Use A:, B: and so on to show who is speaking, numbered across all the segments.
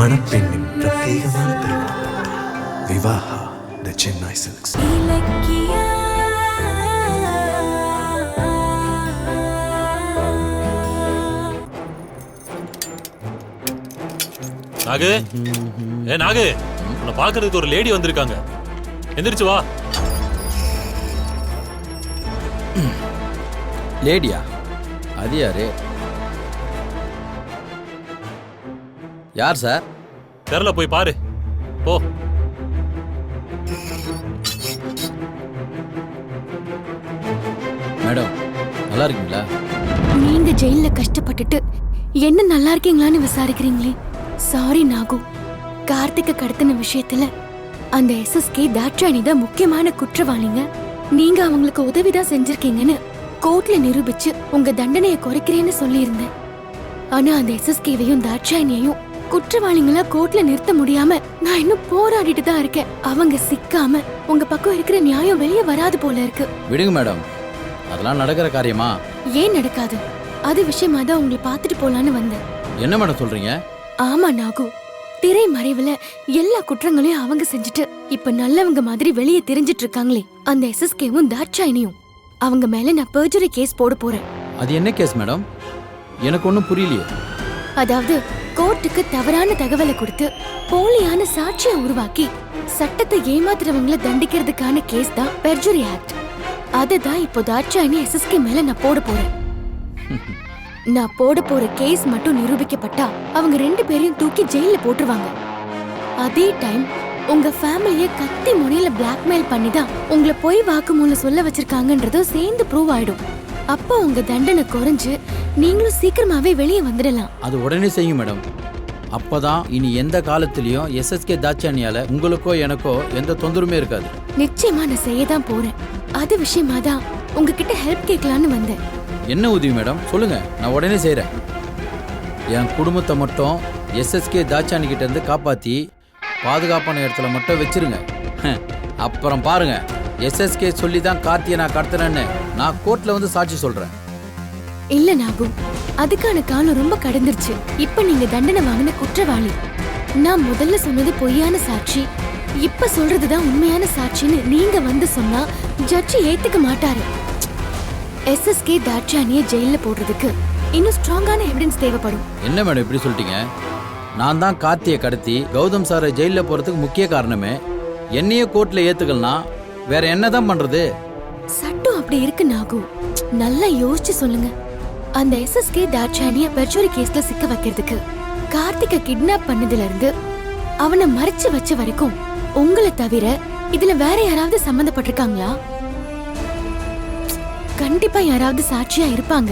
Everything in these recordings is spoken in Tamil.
A: மணப்பெண்ணின் பிரத்யேகமான திருமணம். விவாஹா தி சென்னை சில்க்ஸ்.
B: நாகு, ஏ நாகு, உன்னை பாக்குறதுக்கு ஒரு லேடி வந்திருக்காங்க. எந்திரிச்சு வா.
C: லேடியா? அது யாரு? யார் சார்?
B: தெருல போய் பாரு போ.
C: மேடம், நல்லா இருக்கீங்களா?
D: நீங்க ஜெயில கஷ்டப்பட்டுட்டு என்ன நல்லா இருக்கீங்களான்னு விசாரிக்கிறீங்களே. சாரி நாகு, கார்த்திக்க கடத்தின விஷயத்துல அந்த எஸ்எஸ்கே தாட்சாயணி தான் முக்கியமான குற்றவாளிங்க. நீங்க அவங்களுக்கு உதவிதான் செஞ்சிருக்கீங்கன்னு கோர்ட்ல நிரூபிச்சு உங்க தண்டனையை குறைக்கிறேன்னு சொல்லியிருந்தேன். ஆனா அந்த எஸ்எஸ்கேவையும் தாட்சாயணியையும் குற்றவாளிகளா கோர்ட்ல நிறுத்த முடியாம நான் இன்னும் போராடிட்டு தான் இருக்கேன். அவங்க சிக்காம உங்க பக்கம் இருக்கிற நியாயம் வெளியே வராது போல இருக்கு.
C: விடுங்க மேடம், அதெல்லாம் நடக்கிற காரியமா?
D: ஏன் நடக்காது? அது விஷயமா தான் உங்களை பாத்துட்டு போலான்னு வந்தேன்.
C: என்ன மேடம் சொல்றீங்க?
D: ஆமா நாகு, திரை மறைவுல எல்லா குற்றங்களையும் அவங்க செஞ்சுட்டு இப்ப நல்லவங்க மாதிரி வெளியே தெரிஞ்சிட்டு இருக்காங்களே அந்த எஸ்எஸ்கேவும் தாட்சாயணியும், அவங்க மேல நான் பெர்ஜரி கேஸ் போட போறேன்.
C: அது என்ன கேஸ் மேடம்? எனக்கு ஒன்றும் புரியலையே.
D: அதாவது கோர்ட்டுக்கு தவறான தகவலை கொடுத்து போலியான சாட்சியை உருவாக்கி சட்டத்தை ஏமாத்துறவங்கள தண்டிக்கிறதுக்கான கேஸ் தான் பெர்ஜரி ஆக்ட். அதுதான் இப்போ தாட்சாயணி எஸ்எஸ்கே மேல நான் போட போறேன். நான் போட போற கேஸ் மட்டும் நிரூபிக்கப்பட்டா அவங்க 2 பேரையும் தூக்கி ஜெயில போட்டுருவாங்க. அதே டைம் உங்க ஃபேமிலிய கத்தி முனையில பிளாக்மெயில் பண்ணி தான் உங்களை போய் வாக்குமூலம் சொல்ல வச்சிருக்காங்கன்றதும் சேர்ந்து ப்ரூவ் ஆயிடும். அப்ப உங்க தண்டனை குறைஞ்சு நீங்களும் சீக்கிரமாவே வெளியே வந்துடலாம்.
C: அது உடனே செய்யும் மேடம். அப்பதான் இனி எந்த காலத்திலயும் எஸ்எஸ்கே தாட்சாயணியால உங்களுக்கோ எனக்கோ எந்த தொந்தரவுமே இருக்காது.
D: நிச்சயமா நான் செய்யதான் போறேன். அது விஷயமா தான் உங்ககிட்ட ஹெல்ப் கேட்கலான்னு வந்தேன்.
C: என்ன உதவி மேடம் சொல்லுங்க, நான் உடனே செய்யறேன். என் குடும்பத்தை மட்டும் எஸ்எஸ்கே தாட்சாயணி கிட்ட இருந்து காப்பாத்தி பாதுகாப்பான இடத்துல மட்டும் வச்சிருங்க. அப்புறம் பாருங்க, எஸ்எஸ்கே சொல்லி தான் கார்த்தியை நான் கடத்தினேன்னு நான் கோர்ட்ல வந்து சாட்சி சொல்றேன்.
D: இல்ல நாகு, அதுக்கான காலம் ரொம்ப கடந்துருச்சு. இப்ப நீங்க தண்டனை வாங்கின குற்றவாளி. நான் முதல்ல சொன்னது பொய்யான சாட்சி, இப்ப சொல்றதுதான் உண்மையான சாட்சின்னு நீங்க வந்து சொன்னா ஜட்ஜி ஏத்துக்க மாட்டாரு. எஸ்எஸ்கே தாட்சாயணியை ஜெயில போடுறதுக்கு இன்னும் ஸ்ட்ராங்கான எவிடன்ஸ் தேவைப்படும்.
C: என்ன மேடம் இப்படி சொல்லிட்டீங்க? நான் தான் கார்த்தியை கடத்தி கௌதம் சாரை ஜெயில போறதுக்கு முக்கிய காரணமே. என்னையே கோர்ட்ல ஏத்துக்கலனா வேற என்னதான் பண்றது?
D: சட்டம் அப்படி இருக்கு நாகு, நல்லா யோசிச்சு சொல்லுங்க. அந்த எஸ்எஸ்கே தாட்சாயணிய பெர்ஜரி கேஸ்ல சிக்க வைக்கிறதுக்கு கார்த்திகை கிட்னாப் பண்ணதுல இருந்து அவனை மறைச்சு வச்ச வரைக்கும் உங்களை தவிர இதுல வேற யாராவது சம்பந்தப்பட்டிருக்காங்களா? கண்டிப்பா யாராவது சாட்சியா இருப்பாங்க.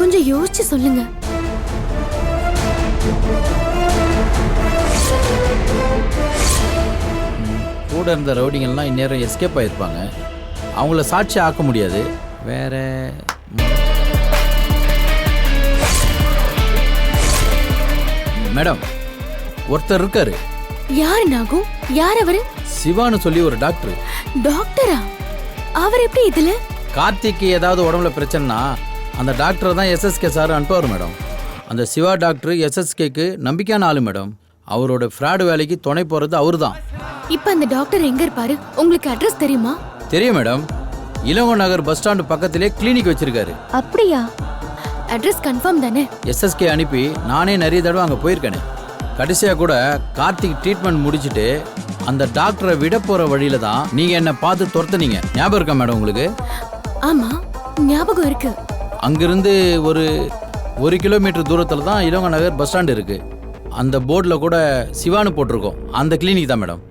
D: கொஞ்சம் யோசிச்சு சொல்லுங்க.
C: கூட இருந்த ரவுடிங்கெல்லாம் இந்நேரம் எஸ்கேப் ஆயிருப்பாங்க. அவங்கள சாட்சி ஆக்க முடியாது. வேற மேடம், ஒருத்தர் இருக்காரு.
D: யாரு நாகு? யார் அவரு?
C: சிவான்னு சொல்லி ஒரு டாக்டர்.
D: டாக்டரா? அவர் எப்படி இதுல?
C: கார்த்திக்கு ஏதாவது உடம்புல பிரச்சனைனா அந்த டாக்டரை தான் எஸ்எஸ்கே சார் அனுப்புவார் மேடம். அந்த சிவா டாக்டர் எஸ்எஸ்கேக்கு நம்பிக்கையான ஆளு மேடம். அவரோட ஃப்ராடு வேலைக்கு துணை போறது அவரு தான்.
D: இப்ப அந்த டாக்டர் எங்க இருப்பாரு? உங்களுக்கு அட்ரஸ் தெரியுமா?
C: தெரியும் மேடம். இளங்கோ நகர் பஸ் ஸ்டாண்டு பக்கத்திலே கிளினிக் வச்சிருக்காரு.
D: அப்படியா? அட்ரஸ் கன்ஃபார்ம் தானே?
C: எஸ்எஸ்கே அனுப்பி நானே நிறைய தடவை அங்கே போயிருக்கேனே. கடைசியா கூட கார்த்திக் ட்ரீட்மெண்ட் முடிச்சுட்டு அந்த டாக்டரை விட போற வழியில தான் நீங்க என்ன பார்த்து துரத்துனீங்க. ஞாபகம் இருக்கா மேடம் உங்களுக்கு?
D: ஆமா, ஞாபகம் இருக்கு.
C: அங்கிருந்து ஒரு 1 கிலோமீட்டர் தூரத்துல தான் இளங்கோ நகர் பஸ் ஸ்டாண்டு இருக்கு. அந்த போர்டில் கூட சிவானு போட்டிருக்கோம். அந்த கிளினிக் தான் மேடம்.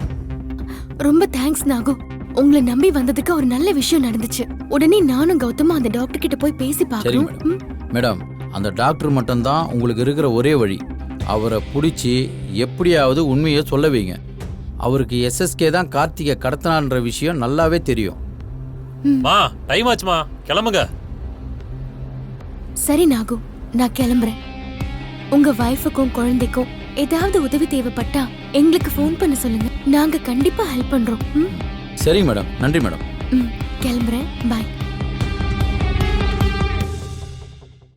D: ரொம்ப தேங்க்ஸ் நாகு, உங்களை நம்பி வந்ததுக்கு ஒரு நல்ல விஷயம் நடந்துச்சு. உடனே நானும் கௌதமும் அந்த டாக்டர் கிட்ட போய் பேசி பார்க்கணும்.
C: மேடம், அந்த டாக்டர் மட்டும்தான் உங்களுக்கு இருக்கிற ஒரே வழி. அவரை பிடிச்சி எப்படியாவது உண்மையை சொல்ல வைங்க. அவருக்கு எஸ்எஸ்கே தான் கார்த்திகை கடத்தினான்ற விஷயம் நல்லாவே தெரியும்.
B: மா, டைம் ஆச்சுமா, கிளம்புங்க.
D: சரி நாகு, நான் கிளம்புறேன். உங்க வைஃபுக்கும் குழந்தைக்கும் ஏதாவது உதவி தேவைப்பட்டா எங்களுக்கு ஃபோன் பண்ண சொல்லுங்க. நாங்க கண்டிப்பா ஹெல்ப் பண்றோம்.
C: சரி மேடம், நன்றி மேடம்.
D: கிளம்புறேன், பாய்.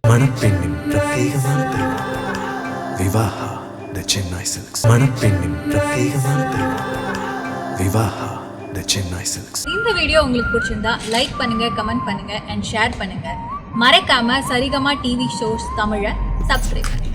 A: மணப்பெண்ணின் பிரத்யேகமான திருமணம். விவாஹா தி Chennai Silks. மணப்பெண்ணின் பிரத்யேகமான திருமணம். விவாஹா த சென்னை சில்க்ஸ்.
E: இந்த வீடியோ உங்களுக்கு பிடிச்சிருந்தா லைக் பண்ணுங்க, கமெண்ட் பண்ணுங்க அண்ட் ஷேர் பண்ணுங்க. மறக்காம சரிகமா டிவி ஷோஸ் தமிழை சப்ஸ்கிரைப் பண்ணுங்க.